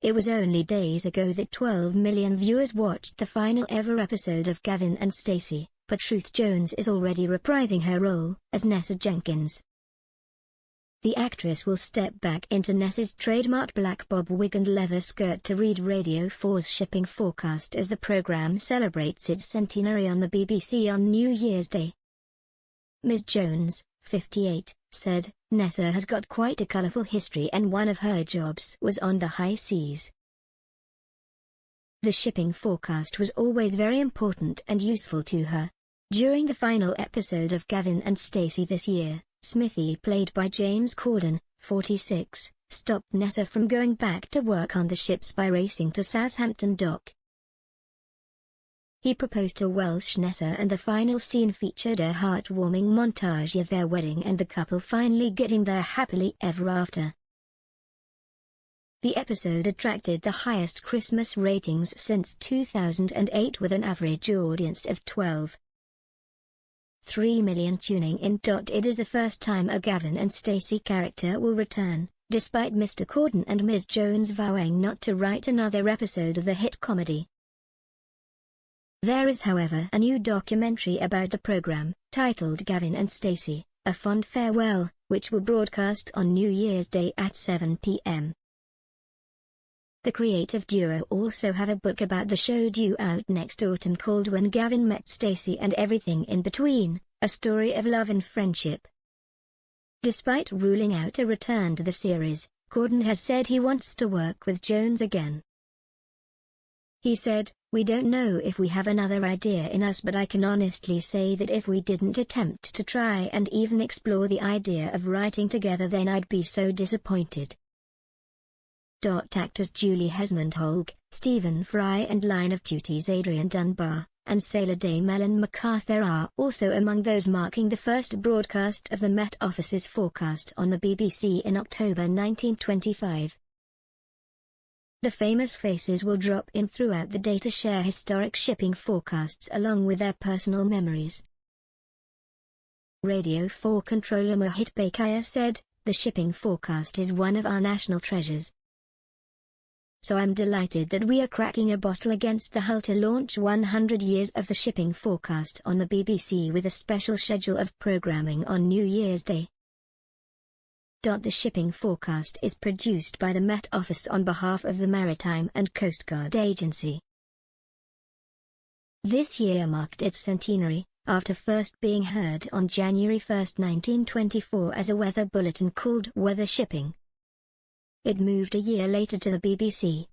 It was only days ago that 12 million viewers watched the final ever episode of Gavin and Stacey, but Ruth Jones is already reprising her role as Nessa Jenkins. The actress will step back into Nessa's trademark black bob wig and leather skirt to read Radio 4's shipping forecast as the program celebrates its centenary on the BBC on New Year's Day. Ms. Jones, 58, said, "Nessa has got quite a colourful history and one of her jobs was on the high seas. The shipping forecast was always very important and useful to her." During the final episode of Gavin and Stacey this year, Smithy, played by James Corden, 46, stopped Nessa from going back to work on the ships by racing to Southampton Dock. He proposed to Welsh Nessa, and the final scene featured a heartwarming montage of their wedding and the couple finally getting there happily ever after. The episode attracted the highest Christmas ratings since 2008 with an average audience of 12.3 million tuning in. It is the first time a Gavin and Stacey character will return, despite Mr. Corden and Ms. Jones vowing not to write another episode of the hit comedy. There is, however, a new documentary about the program, titled Gavin and Stacey, A Fond Farewell, which will broadcast on New Year's Day at 7 p.m. The creative duo also have a book about the show due out next autumn called When Gavin Met Stacey and Everything in Between, a story of love and friendship. Despite ruling out a return to the series, Corden has said he wants to work with Jones again. He said, "We don't know if we have another idea in us, but I can honestly say that if we didn't attempt to try and even explore the idea of writing together, then I'd be so disappointed." Actors Julie Hesmond-Holg, Stephen Fry and Line of Duty's Adrian Dunbar, and Sailor Dame Ellen MacArthur are also among those marking the first broadcast of the Met Office's forecast on the BBC in October 1925. The famous faces will drop in throughout the day to share historic shipping forecasts along with their personal memories. Radio 4 controller Mohit Bakaya said, "The shipping forecast is one of our national treasures. So I'm delighted that we are cracking a bottle against the hull to launch 100 years of the shipping forecast on the BBC with a special schedule of programming on New Year's Day." The shipping forecast is produced by the Met Office on behalf of the Maritime and Coast Guard Agency. This year marked its centenary, after first being heard on January 1, 1924 as a weather bulletin called Weather Shipping. It moved a year later to the BBC,